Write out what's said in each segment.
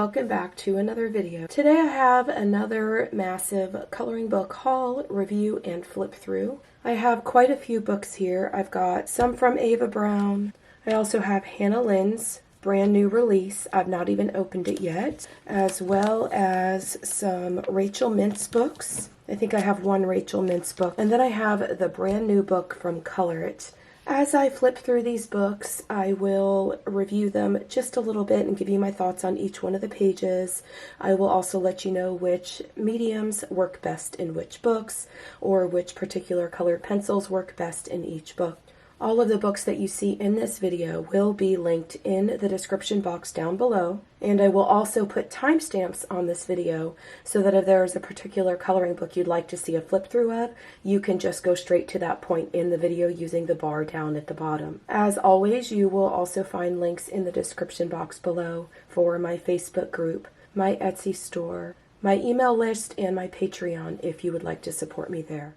welcome back to another video. Today I have another massive coloring book haul, review, and flip through. I have quite a few books here. I've got some from Ava Browne. I also have Hannah Lynn's brand new release. I've not even opened it yet, as well as some Rachel Mintz books. I think I have one Rachel Mintz book, and then I have the brand new book from Colorit. As I flip through these books, I will review them just a little bit and give you my thoughts on each one of the pages. I will also let you know which mediums work best in which books, or which particular colored pencils work best in each book. All of the books that you see in this video will be linked in the description box down below, and I will also put timestamps on this video so that if there is a particular coloring book you'd like to see a flip through of, you can just go straight to that point in the video using the bar down at the bottom. As always, you will also find links in the description box below for my Facebook group, my Etsy store, my email list, and my Patreon if you would like to support me there.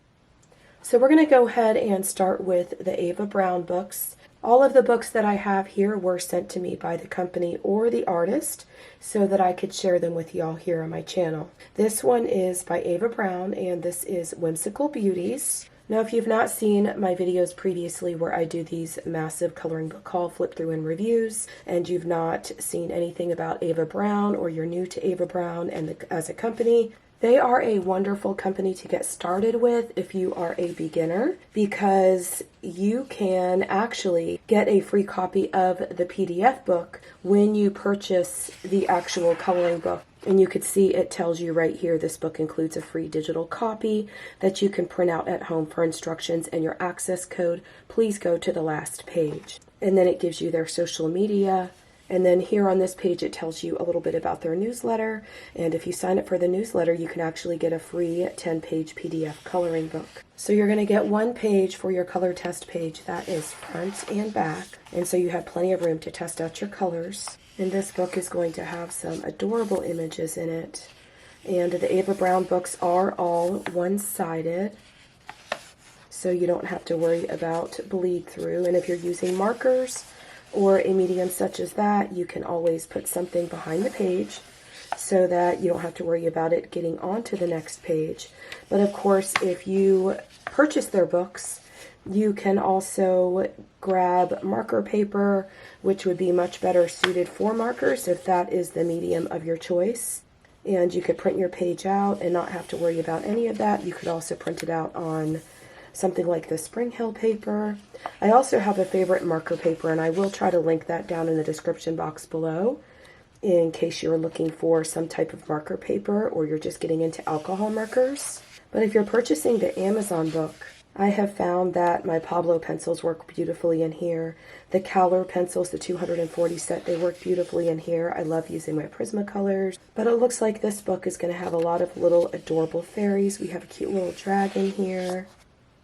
So we're going to go ahead and start with the Ava Browne books. All of the books that I have here were sent to me by the company or the artist so that I could share them with y'all here on my channel. This one is by Ava Browne, and this is Whimsical Beauties. Now, if you've not seen my videos previously where I do these massive coloring book haul, flip through, and reviews, and you've not seen anything about Ava Browne, or you're new to Ava Browne and as a company, they are a wonderful company to get started with if you are a beginner, because you can actually get a free copy of the PDF book when you purchase the actual coloring book. And you could see it tells you right here, this book includes a free digital copy that you can print out at home for instructions and your access code. Please go to the last page. And then it gives you their social media. And then here on this page, it tells you a little bit about their newsletter. And if you sign up for the newsletter, you can actually get a free 10-page PDF coloring book. So you're going to get one page for your color test page that is front and back. And so you have plenty of room to test out your colors. And this book is going to have some adorable images in it. And the Ava Browne books are all one-sided, so you don't have to worry about bleed through. And if you're using markers or a medium such as that, you can always put something behind the page so that you don't have to worry about it getting onto the next page. But of course, if you purchase their books, you can also grab marker paper, which would be much better suited for markers if that is the medium of your choice. And you could print your page out and not have to worry about any of that. You could also print it out on something like the Spring Hill paper. I also have a favorite marker paper, and I will try to link that down in the description box below in case you're looking for some type of marker paper or you're just getting into alcohol markers. But if you're purchasing the Amazon book, I have found that my Pablo pencils work beautifully in here. The Colorit pencils, the 240 set, they work beautifully in here. I love using my Prismacolors. But it looks like this book is going to have a lot of little adorable fairies. We have a cute little dragon here.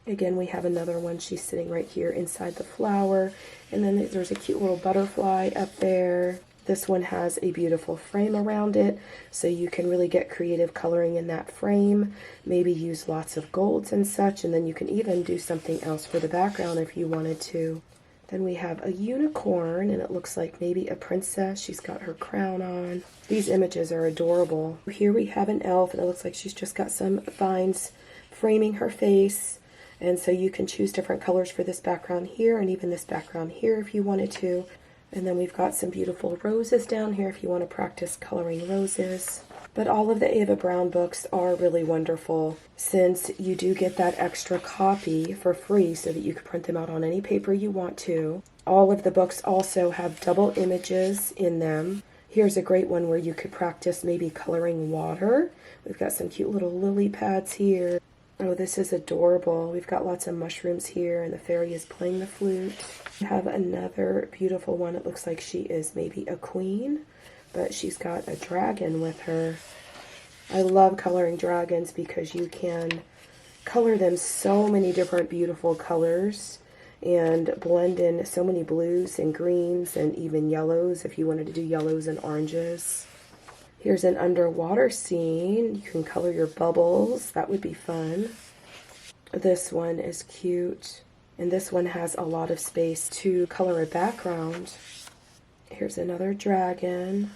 Again, we have another one. She's sitting right here inside the flower. And then there's a cute little butterfly up there. This one has a beautiful frame around it, so you can really get creative coloring in that frame. Maybe use lots of golds and such, and then you can even do something else for the background if you wanted to. Then we have a unicorn, and it looks like maybe a princess. She's got her crown on. These images are adorable. Here we have an elf, and it looks like she's just got some vines framing her face. And so you can choose different colors for this background here, and even this background here if you wanted to. And then we've got some beautiful roses down here if you want to practice coloring roses. But all of the Ava Browne books are really wonderful, since you do get that extra copy for free so that you can print them out on any paper you want to. All of the books also have double images in them. Here's a great one where you could practice maybe coloring water. We've got some cute little lily pads here. Oh, this is adorable. We've got lots of mushrooms here, and the fairy is playing the flute. We have another beautiful one. It looks like she is maybe a queen, but she's got a dragon with her. I love coloring dragons because you can color them so many different beautiful colors and blend in so many blues and greens and even yellows if you wanted to do yellows and oranges. Here's an underwater scene. You can color your bubbles. That would be fun. This one is cute. And this one has a lot of space to color a background. Here's another dragon.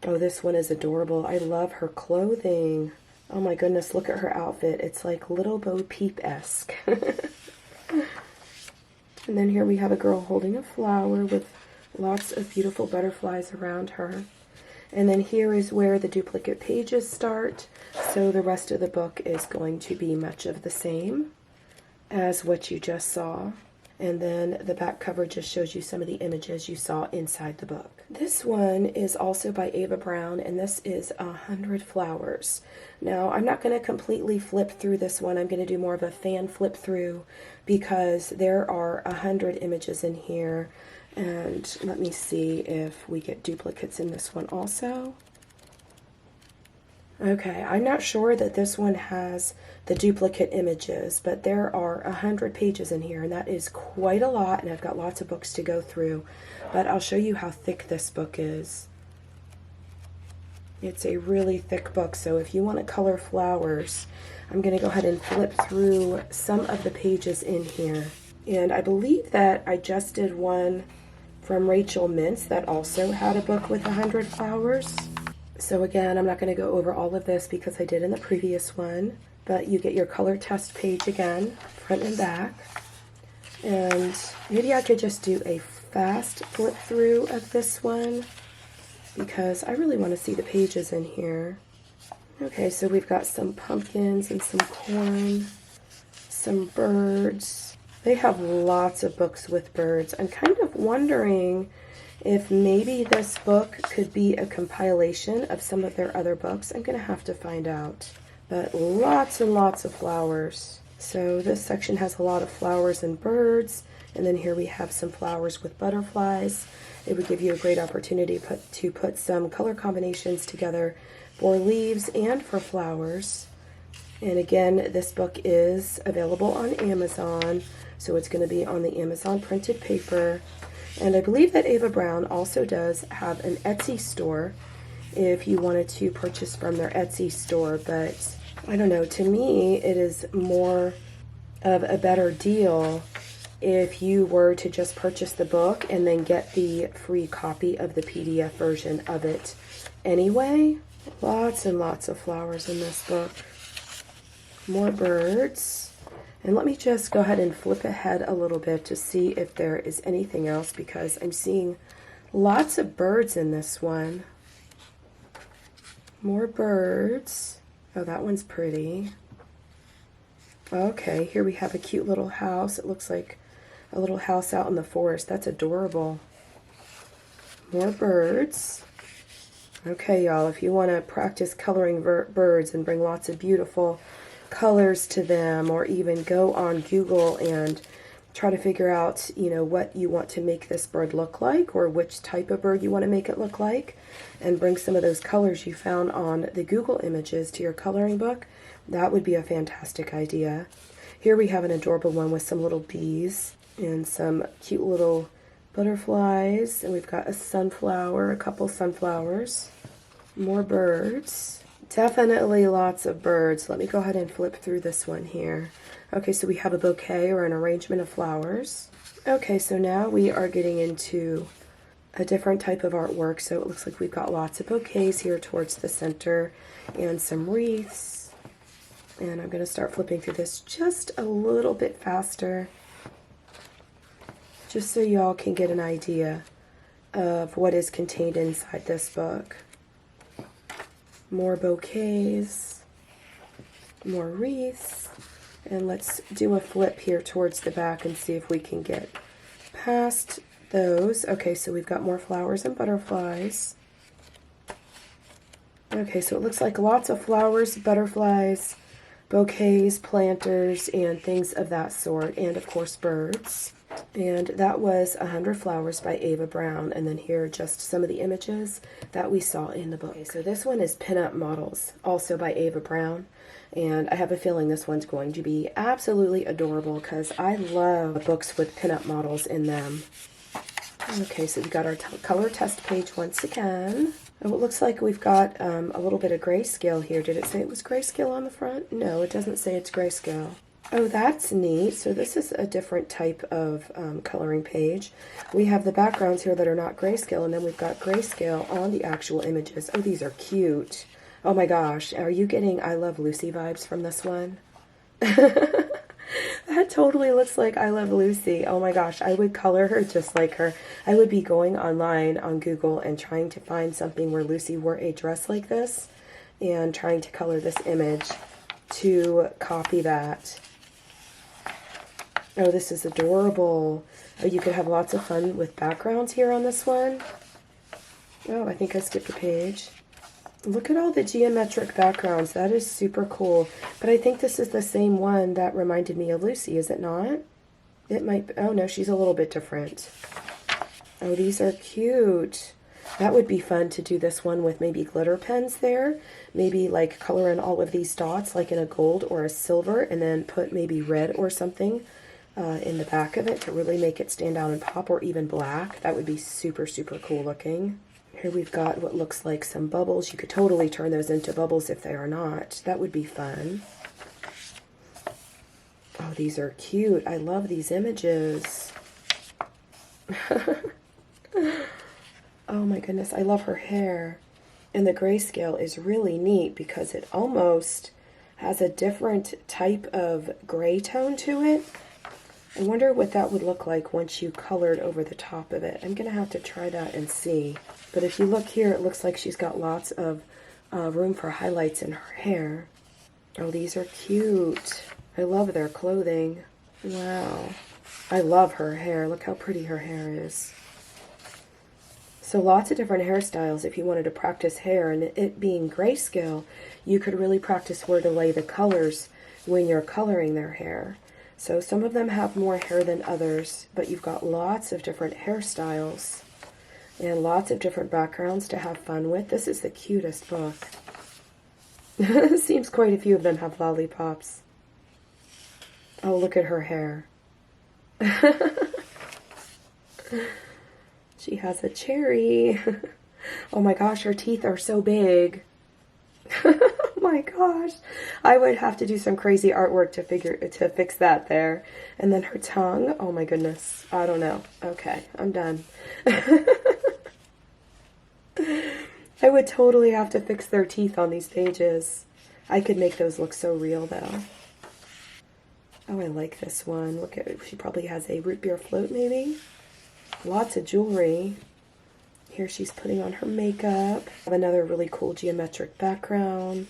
Oh, this one is adorable. I love her clothing. Oh my goodness, look at her outfit. It's like Little Bo Peep-esque. And then here we have a girl holding a flower with lots of beautiful butterflies around her. And then here is where the duplicate pages start. So the rest of the book is going to be much of the same as what you just saw. And then the back cover just shows you some of the images you saw inside the book. This one is also by Ava Browne, and this is 100 Flowers. Now, I'm not going to completely flip through this one. I'm going to do more of a fan flip through because there are 100 images in here. And let me see if we get duplicates in this one also. Okay, I'm not sure that this one has the duplicate images, but there are 100 pages in here, and that is quite a lot, and I've got lots of books to go through, but I'll show you how thick this book is. It's a really thick book, so if you want to color flowers, I'm going to go ahead and flip through some of the pages in here. And I believe that I just did one from Rachel Mintz that also had a book with 100 flowers. So again, I'm not going to go over all of this because I did in the previous one, but you get your color test page again, front and back. And maybe I could just do a fast flip through of this one because I really want to see the pages in here. Okay, so we've got some pumpkins and some corn, some birds. They have lots of books with birds. I'm kind of wondering if maybe this book could be a compilation of some of their other books. I'm going to have to find out. But lots and lots of flowers. So this section has a lot of flowers and birds. And then here we have some flowers with butterflies. It would give you a great opportunity to put some color combinations together for leaves and for flowers. And again, this book is available on Amazon. So it's going to be on the Amazon printed paper. And I believe that Ava Browne also does have an Etsy store if you wanted to purchase from their Etsy store. But I don't know, to me it is more of a better deal if you were to just purchase the book and then get the free copy of the PDF version of it anyway. Lots and lots of flowers in this book. More birds. And let me just go ahead and flip ahead a little bit to see if there is anything else because I'm seeing lots of birds in this one. More birds. Oh, that one's pretty. Okay, here we have a cute little house. It looks like a little house out in the forest. That's adorable. More birds. Okay, y'all, if you want to practice coloring birds and bring lots of beautiful colors to them, or even go on Google and try to figure out, what you want to make this bird look like, or which type of bird you want to make it look like, and bring some of those colors you found on the Google images to your coloring book, that would be a fantastic idea. Here we have an adorable one with some little bees and some cute little butterflies, and we've got a sunflower, a couple sunflowers, more birds. Definitely lots of birds. Let me go ahead and flip through this one here. Okay, so we have a bouquet or an arrangement of flowers. Okay, so now we are getting into a different type of artwork. So it looks like we've got lots of bouquets here towards the center and some wreaths. And I'm going to start flipping through this just a little bit faster, just so y'all can get an idea of what is contained inside this book. More bouquets, more wreaths, and let's do a flip here towards the back and see if we can get past those. Okay, so we've got more flowers and butterflies. Okay, so it looks like lots of flowers, butterflies, bouquets, planters, and things of that sort, and of course birds. And that was 100 Flowers by Ava Browne. And then here are just some of the images that we saw in the book. Okay, so this one is Pinup Models, also by Ava Browne. And I have a feeling this one's going to be absolutely adorable because I love books with pinup models in them. Okay, so we've got our color test page once again. Oh, it looks like we've got a little bit of grayscale here. Did it say it was grayscale on the front? No, it doesn't say it's grayscale. Oh, that's neat. So this is a different type of coloring page. We have the backgrounds here that are not grayscale, and then we've got grayscale on the actual images. Oh, these are cute. Oh my gosh, are you getting I Love Lucy vibes from this one? That totally looks like I Love Lucy. Oh my gosh, I would color her just like her. I would be going online on Google and trying to find something where Lucy wore a dress like this and trying to color this image to copy that. Oh, this is adorable. Oh, you could have lots of fun with backgrounds here on this one. Oh, I think I skipped a page. Look at all the geometric backgrounds. That is super cool. But I think this is the same one that reminded me of Lucy, is it not? It might be. Oh no, she's a little bit different. Oh, these are cute. That would be fun to do this one with maybe glitter pens there. Maybe like color in all of these dots like in a gold or a silver, and then put maybe red or something in the back of it to really make it stand out and pop, or even black. That would be super, super cool looking. Here we've got what looks like some bubbles. You could totally turn those into bubbles if they are not. That would be fun. Oh, these are cute. I love these images. Oh my goodness, I love her hair. And the grayscale is really neat because it almost has a different type of gray tone to it. I wonder what that would look like once you colored over the top of it. I'm going to have to try that and see. But if you look here, it looks like she's got lots of room for highlights in her hair. Oh, these are cute. I love their clothing. Wow. I love her hair. Look how pretty her hair is. So lots of different hairstyles. If you wanted to practice hair, and it being grayscale, you could really practice where to lay the colors when you're coloring their hair. So some of them have more hair than others, but you've got lots of different hairstyles and lots of different backgrounds to have fun with. This is the cutest book. Seems quite a few of them have lollipops. Oh, look at her hair. She has a cherry. Oh my gosh, her teeth are so big. Oh my gosh. I would have to do some crazy artwork to fix that there. And then her tongue. Oh my goodness. I don't know. Okay, I'm done. I would totally have to fix their teeth on these pages. I could make those look so real though. Oh, I like this one. Look at it. She probably has a root beer float maybe. Lots of jewelry. Here she's putting on her makeup. Another really cool geometric background.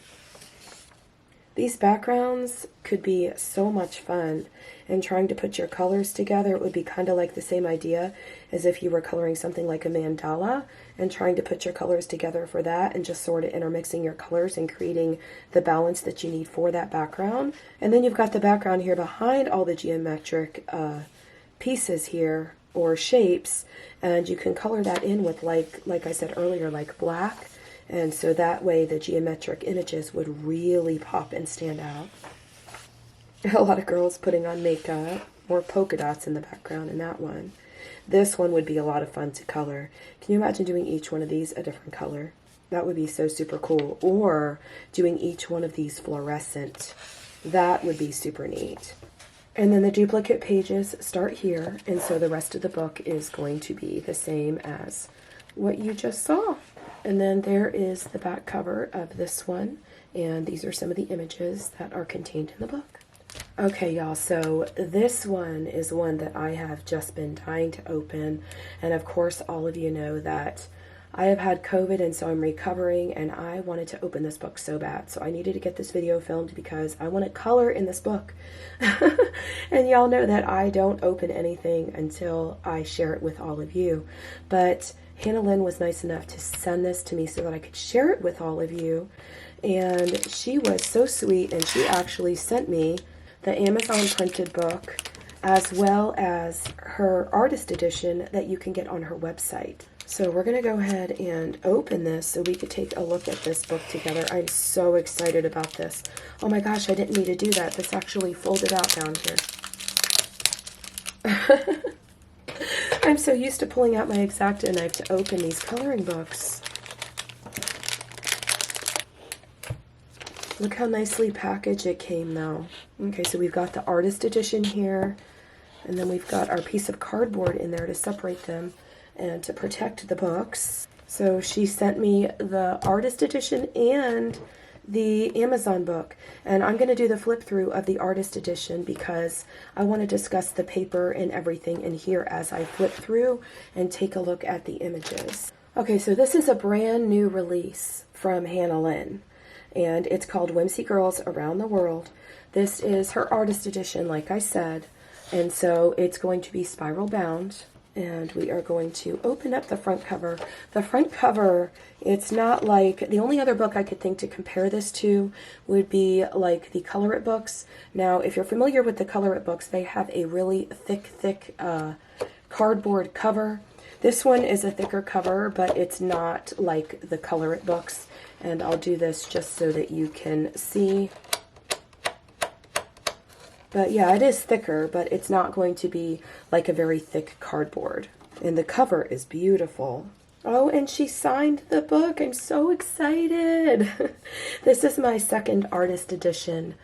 These backgrounds could be so much fun, and trying to put your colors together, it would be kind of like the same idea as if you were coloring something like a mandala and trying to put your colors together for that and just sort of intermixing your colors and creating the balance that you need for that background. And then you've got the background here behind all the geometric pieces here, or shapes, and you can color that in with like I said earlier, like black, and so that way the geometric images would really pop and stand out. A lot of girls putting on makeup, more polka dots in the background in that one. This one would be a lot of fun to color. Can you imagine doing each one of these a different color? That would be so super cool. Or doing each one of these fluorescent. That would be super neat. And then the duplicate pages start here, and so the rest of the book is going to be the same as what you just saw. And then there is the back cover of this one, and these are some of the images that are contained in the book. Okay, y'all, so this one is one that I have just been dying to open, and of course all of you know that I have had COVID, and so I'm recovering, and I wanted to open this book so bad. So I needed to get this video filmed because I want to color in this book. And y'all know that I don't open anything until I share it with all of you. But Hannah Lynn was nice enough to send this to me so that I could share it with all of you. And she was so sweet, and she actually sent me the Amazon printed book as well as her artist edition that you can get on her website. So we're going to go ahead and open this so we could take a look at this book together. I'm so excited about this. Oh my gosh, I didn't need to do that. This actually folded out down here. I'm so used to pulling out my X-Acto knife to open these coloring books. Look how nicely packaged it came though. Okay, so we've got the artist edition here, and then we've got our piece of cardboard in there to separate them and to protect the books. So she sent me the artist edition and the Amazon book, and I'm going to do the flip through of the artist edition because I want to discuss the paper and everything in here as I flip through and take a look at the images. Okay, so this is a brand new release from Hannah Lynn, and it's called Whimsy Girls Around the World. This is her artist edition, like I said, and so it's going to be spiral bound. And we are going to open up the front cover. The front cover, it's not like, the only other book I could think to compare this to would be like the Colorit books. Now, if you're familiar with the Colorit books, they have a really thick cardboard cover. This one is a thicker cover, but it's not like the Colorit books. And I'll do this just so that you can see. But yeah, it is thicker, but it's not going to be like a very thick cardboard. And the cover is beautiful. Oh, and she signed the book. I'm so excited. This is my second artist edition.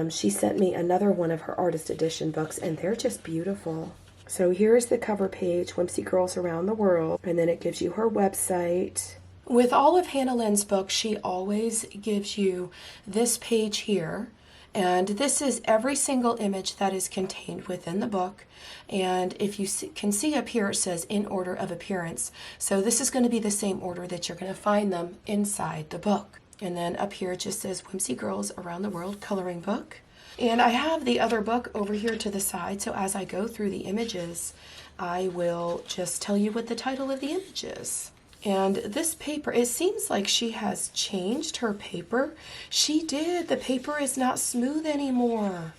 She sent me another one of her artist edition books, and they're just beautiful. So here's the cover page, Whimsy Girls Around the World, and then it gives you her website. With all of Hannah Lynn's books, she always gives you this page here. And this is every single image that is contained within the book. And if you can see up here, it says in order of appearance. So this is going to be the same order that you're going to find them inside the book. And then up here, it just says Whimsy Girls Around the World Coloring Book. And I have the other book over here to the side. So as I go through the images, I will just tell you what the title of the image is. And this paper, it seems like she has changed her paper. She did. The paper is not smooth anymore.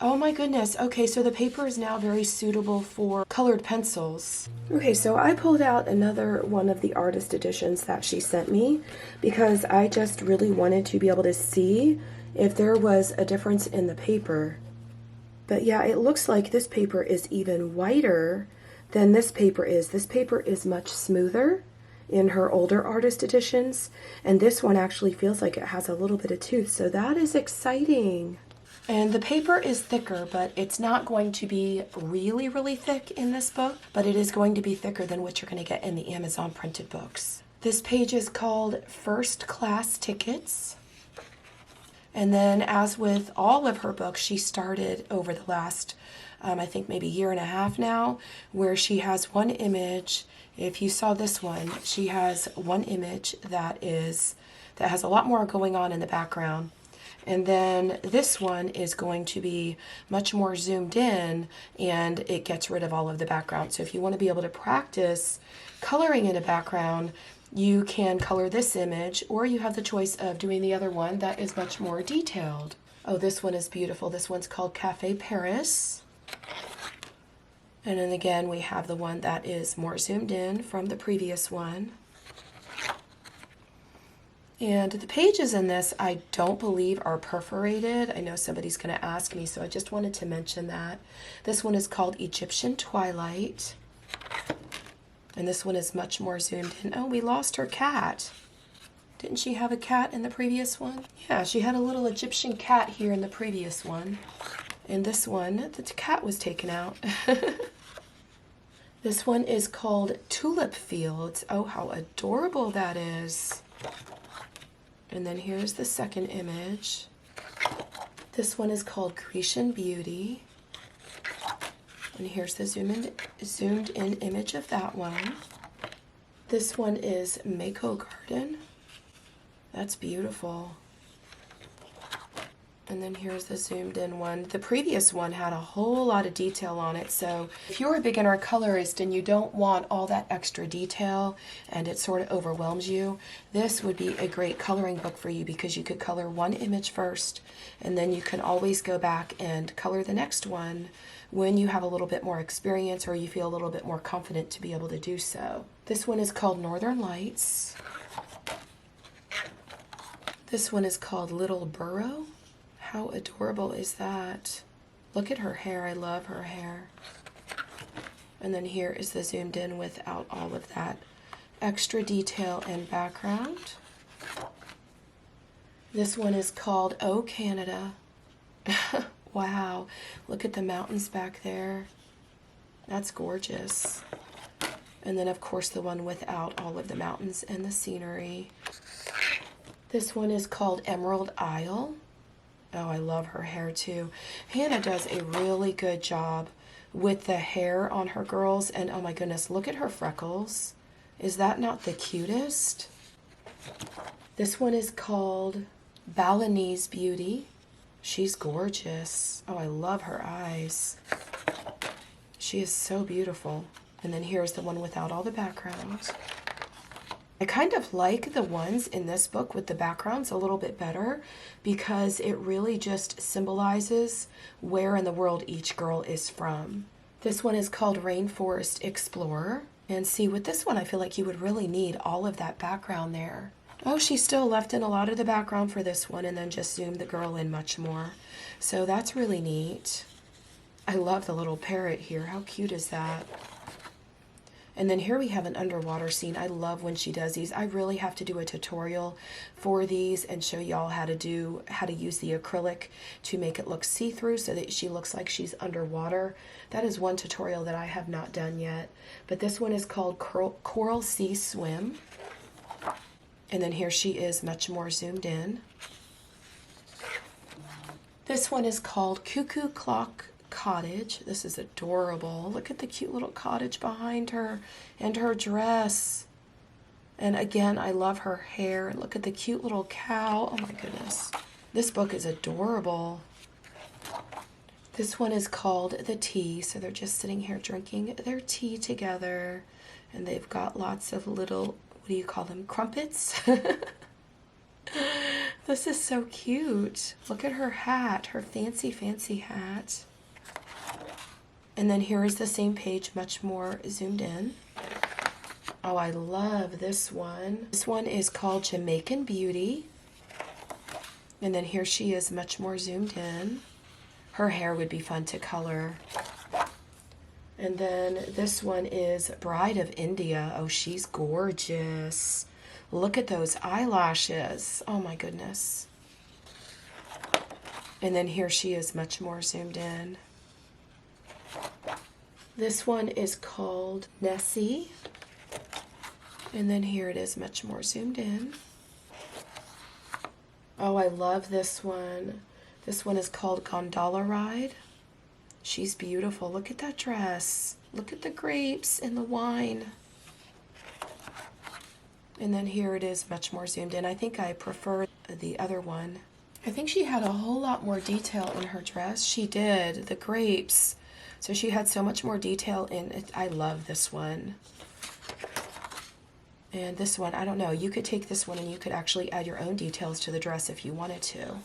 Oh my goodness. Okay, so the paper is now very suitable for colored pencils. Okay, so I pulled out another one of the artist editions that she sent me because I just really wanted to be able to see if there was a difference in the paper. But yeah, it looks like this paper is even whiter than this paper is. This paper is much smoother in her older artist editions, and this one actually feels like it has a little bit of tooth, so that is exciting. And the paper is thicker, but it's not going to be really thick in this book, but it is going to be thicker than what you're going to get in the Amazon printed books. This page is called First Class Tickets. And then, as with all of her books, she started over the last I think maybe year and a half now, where she has one image. If you saw this one, she has one image that has a lot more going on in the background. And then this one is going to be much more zoomed in, and it gets rid of all of the background. So if you want to be able to practice coloring in a background, you can color this image, or you have the choice of doing the other one that is much more detailed. Oh, this one is beautiful. This one's called Cafe Paris. And then again, we have the one that is more zoomed in from the previous one. And the pages in this, I don't believe are perforated. I know somebody's going to ask me, so I just wanted to mention that. This one is called Egyptian Twilight. And this one is much more zoomed in. Oh, we lost her cat. Didn't she have a cat in the previous one? Yeah, she had a little Egyptian cat here in the previous one. In this one, the cat was taken out. This one is called Tulip Fields. Oh, how adorable that is. And then here's the second image. This one is called Grecian Beauty. And here's the zoomed in image of that one. This one is Mako Garden. That's beautiful. And then here's the zoomed in one. The previous one had a whole lot of detail on it, so if you're a beginner colorist and you don't want all that extra detail and it sort of overwhelms you, this would be a great coloring book for you because you could color one image first and then you can always go back and color the next one when you have a little bit more experience or you feel a little bit more confident to be able to do so. This one is called Northern Lights. This one is called Little Burrow. How adorable is that? Look at her hair. I love her hair. And then here is the zoomed in without all of that extra detail and background. This one is called Oh Canada. Wow, look at the mountains back there. That's gorgeous. And then of course the one without all of the mountains and the scenery. This one is called Emerald Isle. Oh, I love her hair too. Hannah does a really good job with the hair on her girls, and oh my goodness, look at her freckles. Is that not the cutest? This one is called Balinese Beauty. She's gorgeous. Oh, I love her eyes. She is so beautiful. And then here's the one without all the backgrounds. I kind of like the ones in this book with the backgrounds a little bit better because it really just symbolizes where in the world each girl is from. This one is called Rainforest Explorer. And see, with this one, I feel like you would really need all of that background there. Oh, she still left in a lot of the background for this one and then just zoomed the girl in much more. So that's really neat. I love the little parrot here. How cute is that? And then here we have an underwater scene. I love when she does these. I really have to do a tutorial for these and show y'all how to use the acrylic to make it look see-through so that she looks like she's underwater. That is one tutorial that I have not done yet. But this one is called Coral Sea Swim. And then here she is much more zoomed in. This one is called Cuckoo Clock Cottage. This is adorable. Look at the cute little cottage behind her and her dress. And again, I love her hair. And look at the cute little cow. Oh my goodness. This book is adorable. This one is called The Tea. So they're just sitting here drinking their tea together. And they've got lots of little, what do you call them? Crumpets? This is so cute. Look at her hat, her fancy, fancy hat. And then here is the same page, much more zoomed in. Oh, I love this one. This one is called Jamaican Beauty. And then here she is much more zoomed in. Her hair would be fun to color. And then this one is Bride of India. Oh, she's gorgeous. Look at those eyelashes. Oh my goodness. And then here she is much more zoomed in. This one is called Nessie. And then here it is much more zoomed in. Oh, I love this one. This one is called Gondola Ride. She's beautiful. Look at that dress. Look at the grapes and the wine. And then here it is much more zoomed in. I think I prefer the other one. I think she had a whole lot more detail in her dress. She did. The grapes. So she had so much more detail in it. I love this one. And this one, I don't know. You could take this one and you could actually add your own details to the dress if you wanted to.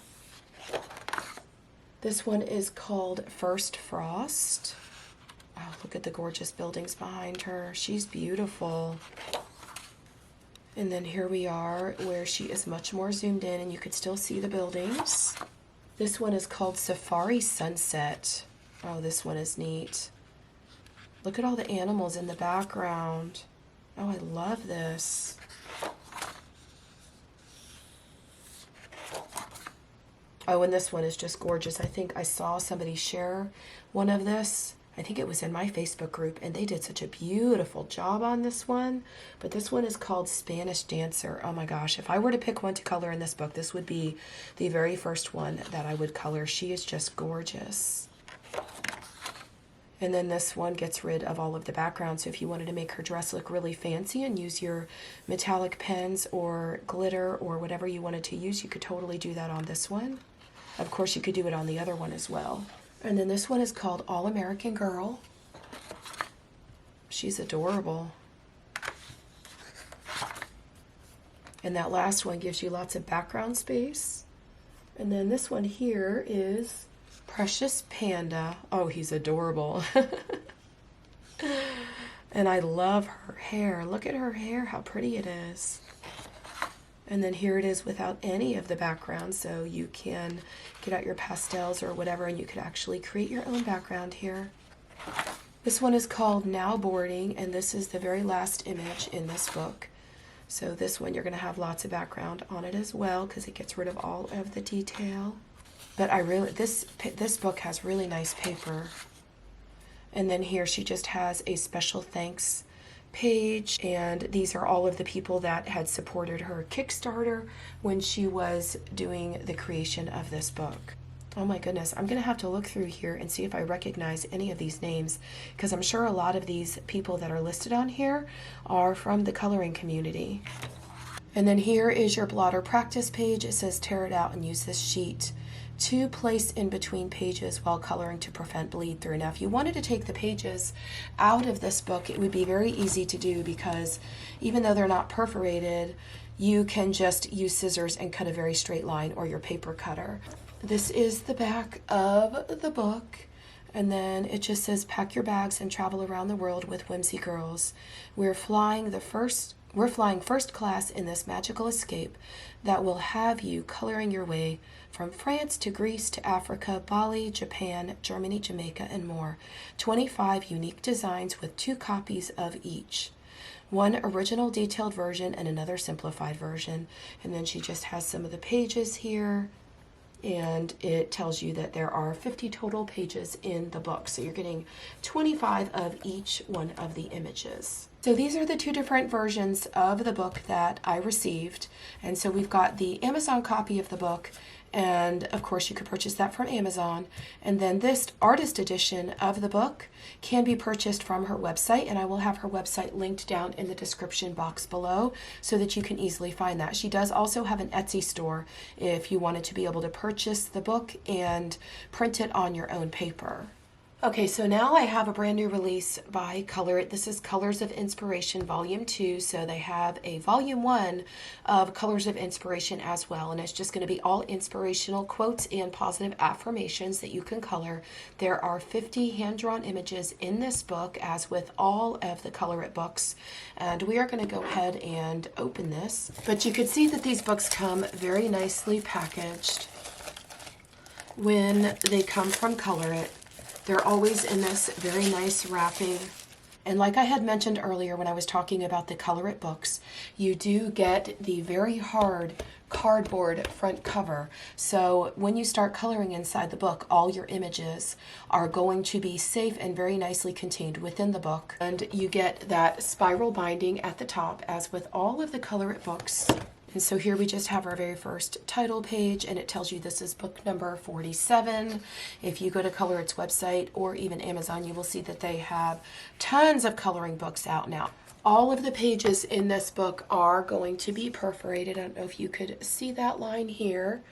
This one is called First Frost. Oh, look at the gorgeous buildings behind her. She's beautiful. And then here we are where she is much more zoomed in and you could still see the buildings. This one is called Safari Sunset. Oh, this one is neat. Look at all the animals in the background. Oh, I love this. Oh, and this one is just gorgeous. I think I saw somebody share one of this. I think it was in my Facebook group, and they did such a beautiful job on this one. But this one is called Spanish Dancer. Oh my gosh, if I were to pick one to color in this book, this would be the very first one that I would color. She is just gorgeous. And then this one gets rid of all of the background. So if you wanted to make her dress look really fancy and use your metallic pens or glitter or whatever you wanted to use, you could totally do that on this one. Of course, you could do it on the other one as well. And then this one is called All American Girl. She's adorable. And that last one gives you lots of background space. And then this one here is Precious Panda. Oh, he's adorable. And I love her hair. Look at her hair, how pretty it is. And then here it is without any of the background, so you can get out your pastels or whatever and you could actually create your own background here. This one is called Now Boarding, and this is the very last image in this book. So this one, you're going to have lots of background on it as well because it gets rid of all of the detail. But I really, this book has really nice paper. And then here she just has a special thanks page, and these are all of the people that had supported her Kickstarter when she was doing the creation of this book. Oh my goodness, I'm gonna have to look through here and see if I recognize any of these names, because I'm sure a lot of these people that are listed on here are from the coloring community. And then here is your blotter practice page. It says tear it out and use this sheet to place in between pages while coloring to prevent bleed through. Now, if you wanted to take the pages out of this book, it would be very easy to do, because even though they're not perforated, you can just use scissors and cut a very straight line, or your paper cutter. This is the back of the book. And then it just says, pack your bags and travel around the world with Whimsy Girls. We're flying first class in this magical escape that will have you coloring your way from France to Greece to Africa, Bali, Japan, Germany, Jamaica, and more. 25 unique designs with 2 copies of each. One original detailed version and another simplified version. And then she just has some of the pages here. And it tells you that there are 50 total pages in the book. So you're getting 25 of each one of the images. So these are the 2 different versions of the book that I received. And so we've got the Amazon copy of the book, and of course you could purchase that from Amazon. And then this artist edition of the book can be purchased from her website, and I will have her website linked down in the description box below so that you can easily find that. She does also have an Etsy store if you wanted to be able to purchase the book and print it on your own paper. Okay, so now I have a brand new release by Colorit. This is Colors of Inspiration Volume 2. So they have a Volume 1 of Colors of Inspiration as well. And it's just going to be all inspirational quotes and positive affirmations that you can color. There are 50 hand-drawn images in this book, as with all of the Colorit books. And we are going to go ahead and open this. But you can see that these books come very nicely packaged when they come from Colorit. They're always in this very nice wrapping. And like I had mentioned earlier when I was talking about the Colorit books, you do get the very hard cardboard front cover. So when you start coloring inside the book, all your images are going to be safe and very nicely contained within the book. And you get that spiral binding at the top, as with all of the Colorit books. And so here we just have our very first title page, and it tells you this is book number 47. If you go to Colorit's website or even Amazon, you will see that they have tons of coloring books out now. All of the pages in this book are going to be perforated. I don't know if you could see that line here,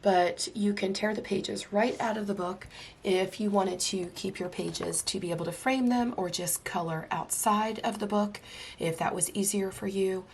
but you can tear the pages right out of the book if you wanted to keep your pages to be able to frame them, or just color outside of the book if that was easier for you.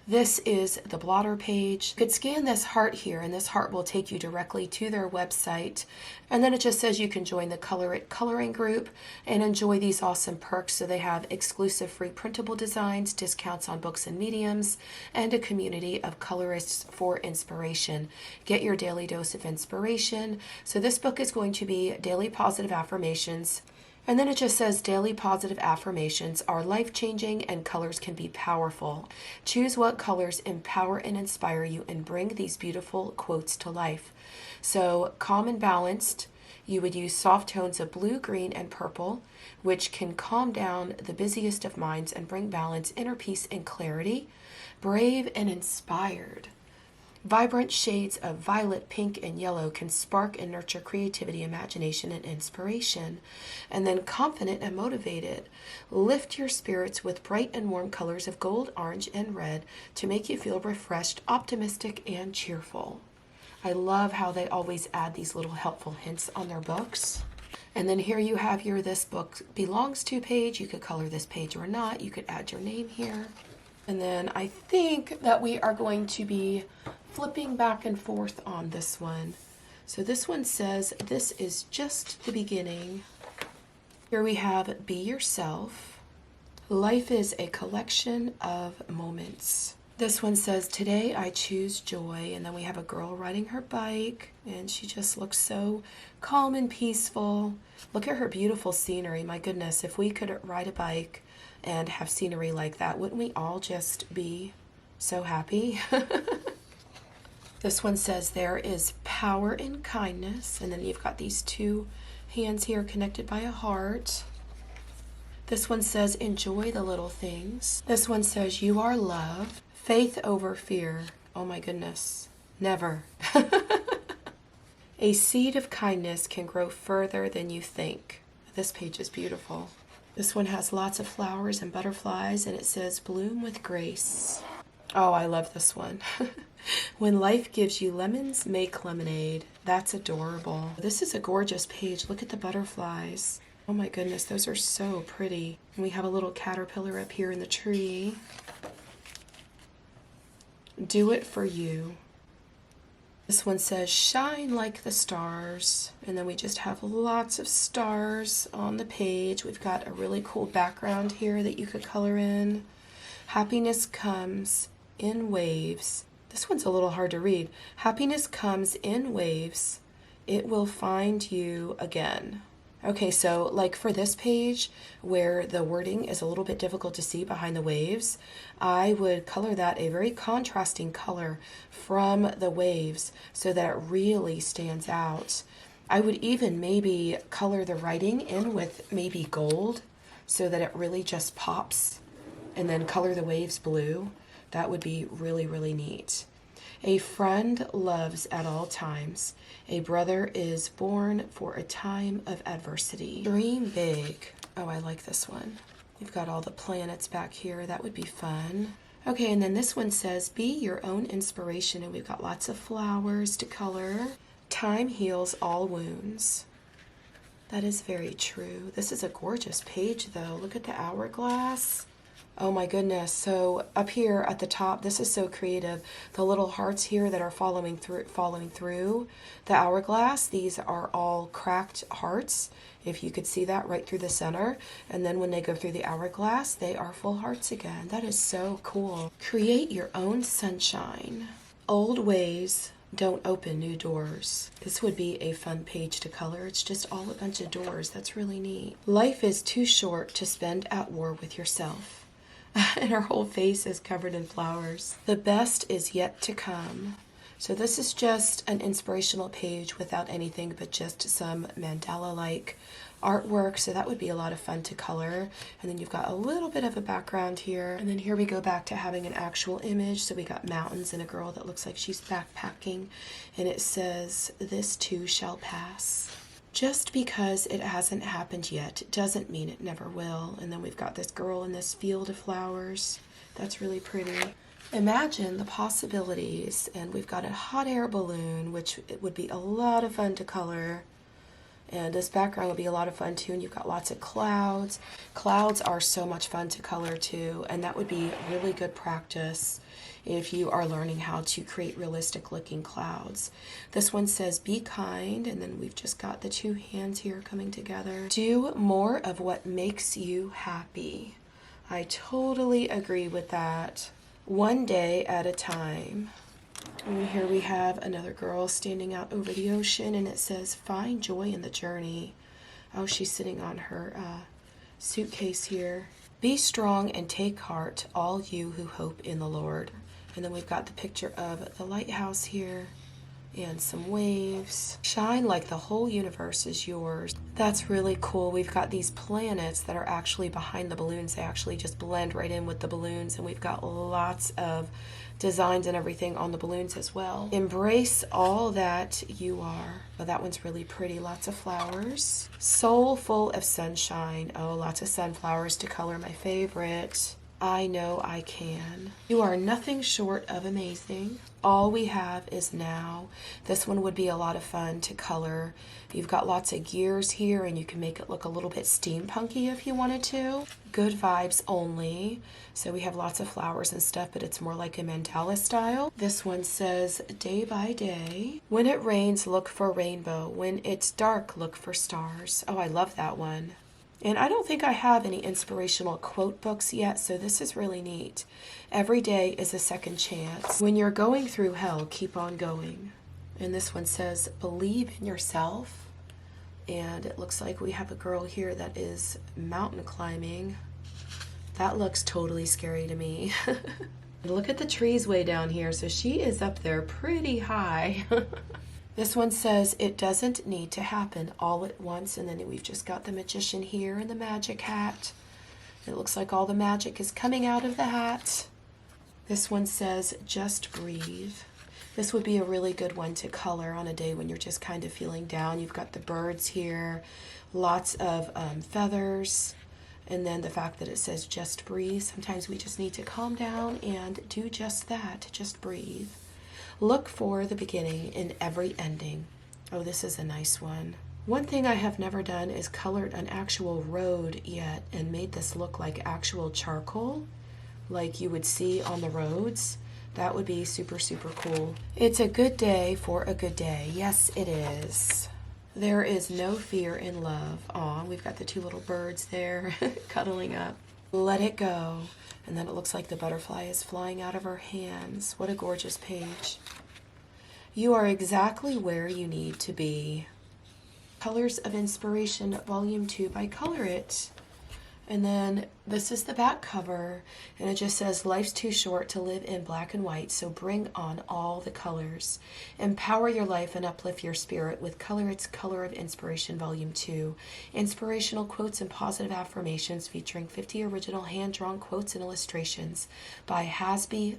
This is the blotter page. You could scan this heart here, and this heart will take you directly to their website. And then it just says you can join the Colorit coloring group and enjoy these awesome perks. So they have exclusive free printable designs, discounts on books and mediums, and a community of colorists for inspiration. Get your daily dose of inspiration. So this book is going to be daily positive affirmations. And then it just says daily positive affirmations are life-changing and colors can be powerful. Choose what colors empower and inspire you and bring these beautiful quotes to life. So calm and balanced, you would use soft tones of blue, green, and purple, which can calm down the busiest of minds and bring balance, inner peace, and clarity. Brave and inspired. Vibrant shades of violet, pink, and yellow can spark and nurture creativity, imagination, and inspiration. And then confident and motivated. Lift your spirits with bright and warm colors of gold, orange, and red to make you feel refreshed, optimistic, and cheerful. I love how they always add these little helpful hints on their books. And then here you have your this book belongs to page. You could color this page or not. You could add your name here. And then I think that we are going to be flipping back and forth on this one. So this one says, this is just the beginning. Here we have Be Yourself. Life is a collection of moments. This one says, today I choose joy. And then we have a girl riding her bike, and she just looks so calm and peaceful. Look at her beautiful scenery. My goodness, if we could ride a bike and have scenery like that, wouldn't we all just be So happy. This one says there is power in kindness, and then you've got these two hands here connected by a heart. This one says enjoy the little things. This one says you are loved. Faith over fear. Oh my goodness. Never. A seed of kindness can grow further than you think. This page is beautiful. This one has lots of flowers and butterflies, and it says bloom with grace. Oh, I love this one. When life gives you lemons, make lemonade. That's adorable. This is a gorgeous page. Look at the butterflies. Oh my goodness, those are so pretty. And we have a little caterpillar up here in the tree. Do it for you. This one says shine like the stars. And then we just have lots of stars on the page. We've got a really cool background here that you could color in. Happiness comes in waves. This one's a little hard to read. Happiness comes in waves. It will find you again. Okay, so like for this page where the wording is a little bit difficult to see behind the waves, I would color that a very contrasting color from the waves so that it really stands out. I would even maybe color the writing in with maybe gold so that it really just pops, and then color the waves blue. That would be really, really neat. A friend loves at all times. A brother is born for a time of adversity. Dream big. Oh, I like this one. You've got all the planets back here. That would be fun. Okay, and then this one says, be your own inspiration. And we've got lots of flowers to color. Time heals all wounds. That is very true. This is a gorgeous page, though. Look at the hourglass. Oh my goodness. So up here at the top, this is so creative. The little hearts here that are following through the hourglass, these are all cracked hearts. If you could see that right through the center. And then when they go through the hourglass, they are full hearts again. That is so cool. Create your own sunshine. Old ways don't open new doors. This would be a fun page to color. It's just all a bunch of doors. That's really neat. Life is too short to spend at war with yourself. And her whole face is covered in flowers. The best is yet to come. So this is just an inspirational page without anything but just some mandala-like artwork. So that would be a lot of fun to color. And then you've got a little bit of a background here. And then here we go back to having an actual image. So we got mountains and a girl that looks like she's backpacking. And it says, this too shall pass. Just because it hasn't happened yet doesn't mean it never will. And then we've got this girl in this field of flowers. That's really pretty. Imagine the possibilities. And we've got a hot air balloon, which it would be a lot of fun to color. And this background would be a lot of fun too. And you've got lots of clouds. Clouds are so much fun to color too. And that would be really good practice if you are learning how to create realistic looking clouds. This one says be kind, and then we've just got the two hands here coming together. Do more of what makes you happy. I totally agree with that. One day at a time. And here we have another girl standing out over the ocean, and it says find joy in the journey. Oh, she's sitting on her suitcase here. Be strong and take heart, all you who hope in the Lord. And then we've got the picture of the lighthouse here and some waves. Shine like the whole universe is yours. That's really cool. We've got these planets that are actually behind the balloons. They actually just blend right in with the balloons, and we've got lots of designs and everything on the balloons as well. Embrace all that you are. Oh, that one's really pretty. Lots of flowers. Soul full of sunshine. Oh, lots of sunflowers to color. My favorite. I know I can. You are nothing short of amazing. All we have is now. This one would be a lot of fun to color. You've got lots of gears here, and you can make it look a little bit steampunky if you wanted to. Good vibes only. So we have lots of flowers and stuff, but it's more like a mandala style. This one says day by day. When it rains, look for rainbow. When it's dark, look for stars. Oh, I love that one. And I don't think I have any inspirational quote books yet, so this is really neat. Every day is a second chance. When you're going through hell, keep on going. And this one says, believe in yourself. And it looks like we have a girl here that is mountain climbing. That looks totally scary to me. And look at the trees way down here. So she is up there pretty high. This one says it doesn't need to happen all at once. And then we've just got the magician here and the magic hat. It looks like all the magic is coming out of the hat. This one says just breathe. This would be a really good one to color on a day when you're just kind of feeling down. You've got the birds here, lots of feathers, and then the fact that it says just breathe. Sometimes we just need to calm down and do just that, just breathe. Look for the beginning in every ending. Oh, this is a nice one. One thing I have never done is colored an actual road yet and made this look like actual charcoal, like you would see on the roads. That would be super, super cool. It's a good day for a good day. Yes, it is. There is no fear in love. Aw, we've got the two little birds there cuddling up. Let it go. And then it looks like the butterfly is flying out of her hands. What a gorgeous page. You are exactly where you need to be. Colors of Inspiration, Volume 2 by Colorit. And then this is the back cover, and it just says, life's too short to live in black and white, so bring on all the colors. Empower your life and uplift your spirit with Colorit's Color of Inspiration Volume 2. Inspirational quotes and positive affirmations featuring 50 original hand-drawn quotes and illustrations by Hasbi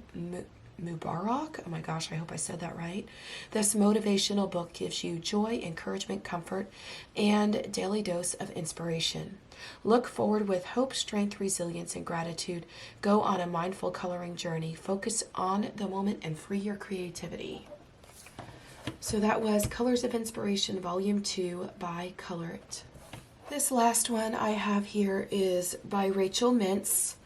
Mubarak. Oh my gosh, I hope I said that right. This motivational book gives you joy, encouragement, comfort, and daily dose of inspiration. Look forward with hope, strength, resilience, and gratitude. Go on a mindful coloring journey. Focus on the moment and free your creativity. So that was Colors of Inspiration Volume 2 by Colorit. This last one I have here is by Rachel Mintz.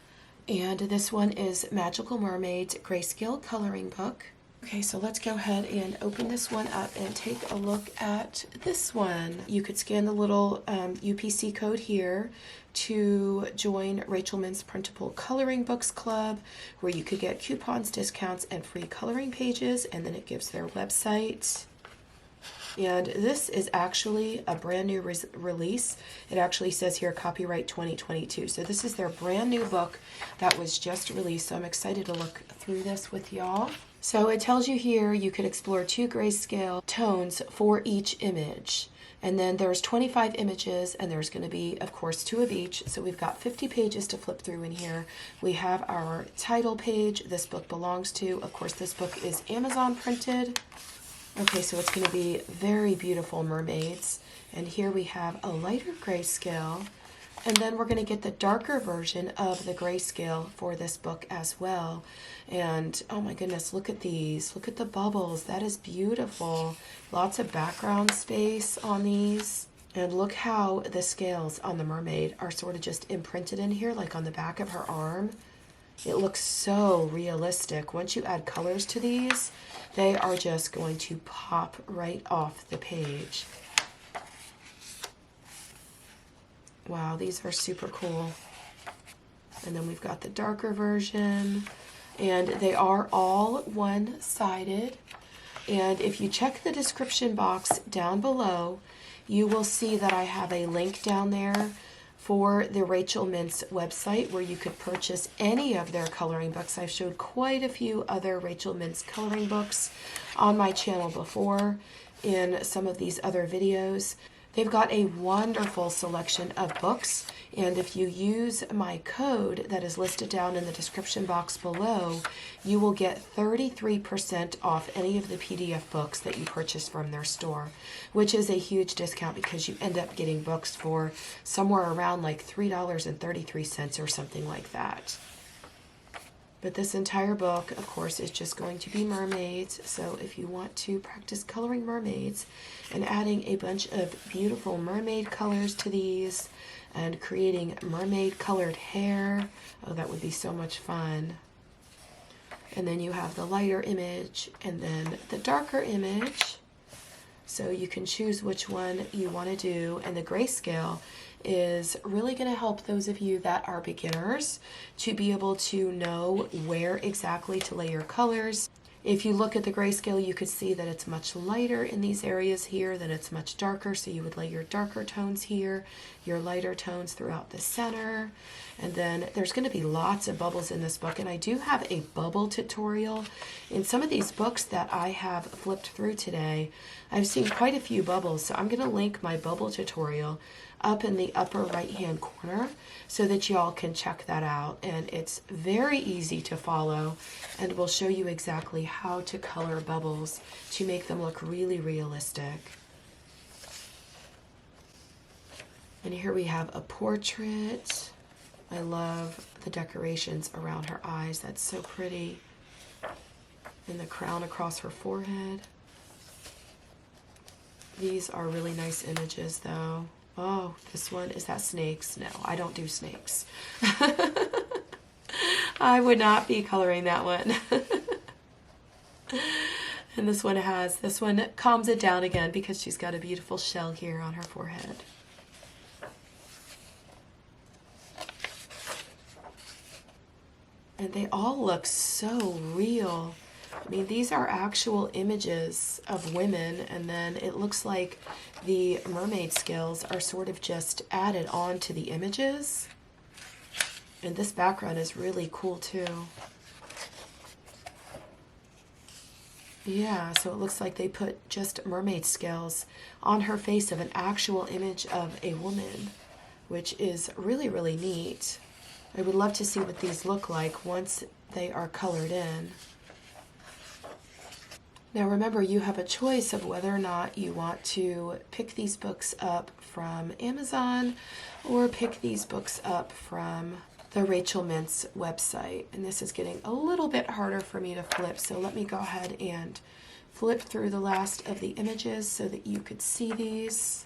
And this one is Magical Mermaids Grayscale Coloring Book. Okay, so let's go ahead and open this one up and take a look at this one. You could scan the little UPC code here to join Rachel Mintz Printable Coloring Books Club, where you could get coupons, discounts, and free coloring pages, and then it gives their website. And this is actually a brand new release. It actually says here copyright 2022. So this is their brand new book that was just released. So I'm excited to look through this with y'all. So it tells you here you could explore 2 grayscale tones for each image. And then there's 25 images, and there's going to be, of course, 2 of each. So we've got 50 pages to flip through in here. We have our title page this book belongs to. Of course, this book is Amazon printed. Okay, so it's going to be very beautiful mermaids. And here we have a lighter grayscale. And then we're going to get the darker version of the grayscale for this book as well. And oh my goodness, look at these. Look at the bubbles. That is beautiful. Lots of background space on these. And look how the scales on the mermaid are sort of just imprinted in here, like on the back of her arm. It looks so realistic. Once you add colors to these, they are just going to pop right off the page. Wow, these are super cool. And then we've got the darker version, and they are all one-sided. And if you check the description box down below, you will see that I have a link down there for the Rachel Mintz website where you could purchase any of their coloring books. I've showed quite a few other Rachel Mintz coloring books on my channel before in some of these other videos. They've got a wonderful selection of books, and if you use my code that is listed down in the description box below, you will get 33% off any of the PDF books that you purchase from their store, which is a huge discount because you end up getting books for somewhere around like $3.33 or something like that. But this entire book, of course, is just going to be mermaids. So if you want to practice coloring mermaids and adding a bunch of beautiful mermaid colors to these and creating mermaid colored hair, oh, that would be so much fun. And then you have the lighter image and then the darker image. So you can choose which one you want to do. And the grayscale is really going to help those of you that are beginners to be able to know where exactly to lay your colors. If you look at the grayscale, you could see that it's much lighter in these areas here, that it's much darker, so you would lay your darker tones here, your lighter tones throughout the center, and then there's going to be lots of bubbles in this book, and I do have a bubble tutorial. In some of these books that I have flipped through today, I've seen quite a few bubbles, so I'm going to link my bubble tutorial up in the upper right hand corner so that y'all can check that out, and it's very easy to follow, and we'll show you exactly how to color bubbles to make them look really realistic. And here we have a portrait. I love the decorations around her eyes. That's so pretty. And the crown across her forehead. These are really nice images though. Oh, this one, is that snakes? No, I don't do snakes. I would not be coloring that one. And this one calms it down again because she's got a beautiful shell here on her forehead. And they all look so real. I mean, these are actual images of women, and then it looks like the mermaid scales are sort of just added on to the images. And this background is really cool too. Yeah, so it looks like they put just mermaid scales on her face of an actual image of a woman, which is really, really neat. I would love to see what these look like once they are colored in. Now remember, you have a choice of whether or not you want to pick these books up from Amazon or pick these books up from the Rachel Mintz website. And this is getting a little bit harder for me to flip, so let me go ahead and flip through the last of the images so that you could see these.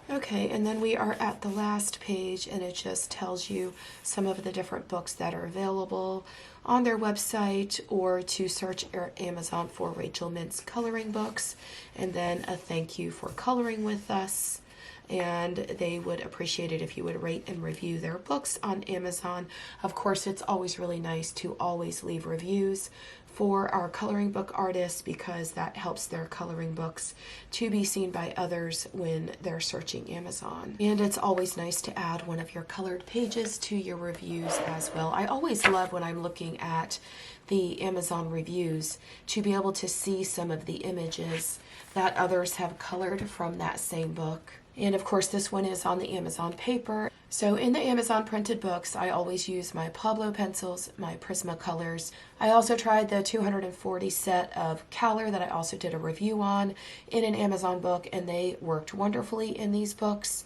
Okay, and then we are at the last page, and it just tells you some of the different books that are available on their website, or to search Amazon for Rachel Mintz coloring books, and then a thank you for coloring with us. And they would appreciate it if you would rate and review their books on Amazon. Of course, it's always really nice to always leave reviews for our coloring book artists, because that helps their coloring books to be seen by others when they're searching Amazon. And it's always nice to add one of your colored pages to your reviews as well. I always love when I'm looking at the Amazon reviews to be able to see some of the images that others have colored from that same book. And of course, this one is on the Amazon paper. So in the Amazon printed books, I always use my Pablo pencils, my Prismacolors. I also tried the 240 set of Color that I also did a review on in an Amazon book, and they worked wonderfully in these books.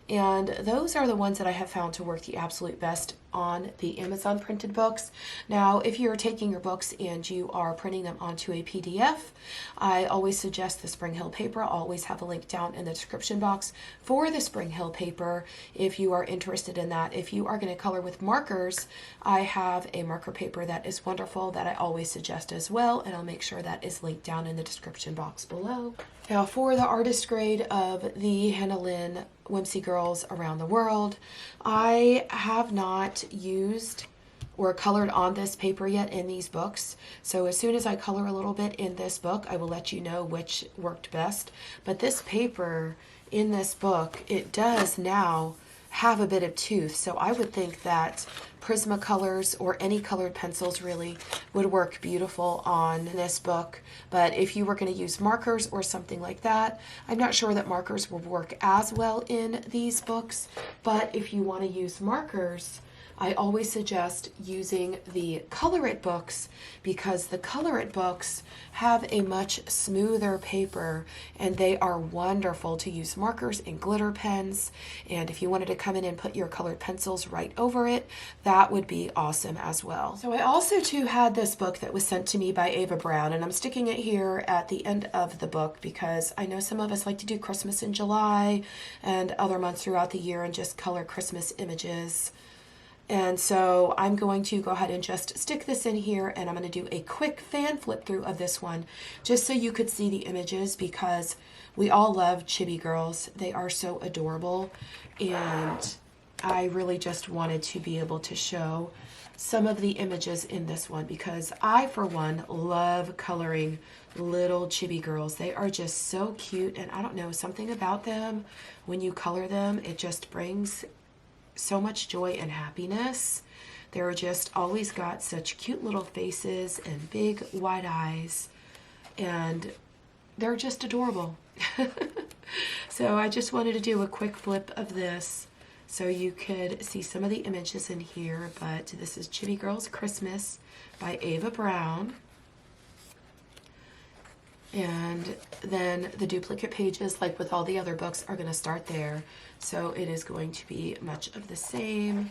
And those are the ones that I have found to work the absolute best on the Amazon printed books. Now, if you're taking your books and you are printing them onto a PDF, I always suggest the Spring Hill paper. I'll always have a link down in the description box for the Spring Hill paper if you are interested in that. If you are going to color with markers, I have a marker paper that is wonderful that I always suggest as well, and I'll make sure that is linked down in the description box below. Now, for the artist grade of the Hannah Lynn Whimsy Girls Around the World, I have not used or colored on this paper yet in these books. So as soon as I color a little bit in this book, I will let you know which worked best. But this paper in this book, it does now have a bit of tooth. So I would think that Prismacolors or any colored pencils really would work beautiful on this book. But if you were going to use markers or something like that, I'm not sure that markers will work as well in these books. But if you want to use markers, I always suggest using the Colorit books, because the Colorit books have a much smoother paper and they are wonderful to use markers and glitter pens. And if you wanted to come in and put your colored pencils right over it, that would be awesome as well. So I also too had this book that was sent to me by Ava Browne, and I'm sticking it here at the end of the book because I know some of us like to do Christmas in July and other months throughout the year and just color Christmas images. And so I'm going to go ahead and just stick this in here, and I'm going to do a quick fan flip through of this one just so you could see the images, because we all love Chibi girls. They are so adorable, and I really just wanted to be able to show some of the images in this one because I, for one, love coloring little chibi girls. They are just so cute, and I don't know, something about them, when you color them, it just brings so much joy and happiness. They're just always got such cute little faces and big wide eyes, and they're just adorable. So I just wanted to do a quick flip of this so you could see some of the images in here, but this is Chibi Girls Christmas by Ava Browne. And then the duplicate pages, like with all the other books, are going to start there. So it is going to be much of the same.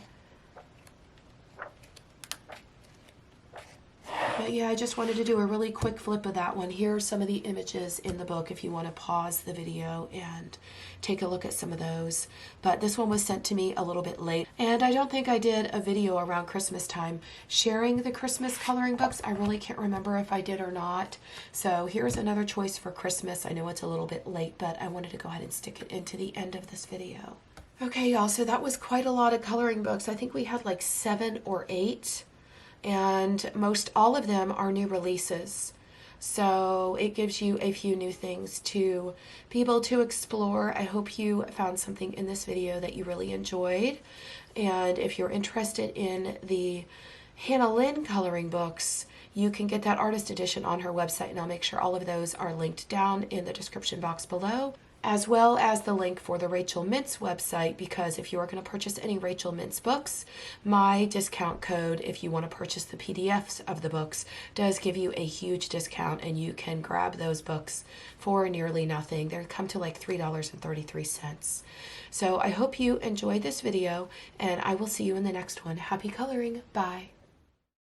But yeah, I just wanted to do a really quick flip of that one. Here are some of the images in the book if you want to pause the video and take a look at some of those. But this one was sent to me a little bit late, and I don't think I did a video around Christmas time sharing the Christmas coloring books. I really can't remember if I did or not. So here's another choice for Christmas. I know it's a little bit late, but I wanted to go ahead and stick it into the end of this video. Okay, y'all, so that was quite a lot of coloring books. I think we had like 7 or 8. And most all of them are new releases. So it gives you a few new things to be able to explore. I hope you found something in this video that you really enjoyed. And if you're interested in the Hannah Lynn coloring books, you can get that artist edition on her website, and I'll make sure all of those are linked down in the description box below, as well as the link for the Rachel Mintz website, because if you are going to purchase any Rachel Mintz books, my discount code, if you want to purchase the PDFs of the books, does give you a huge discount, and you can grab those books for nearly nothing. They come to like $3.33. So I hope you enjoyed this video, and I will see you in the next one. Happy coloring. Bye.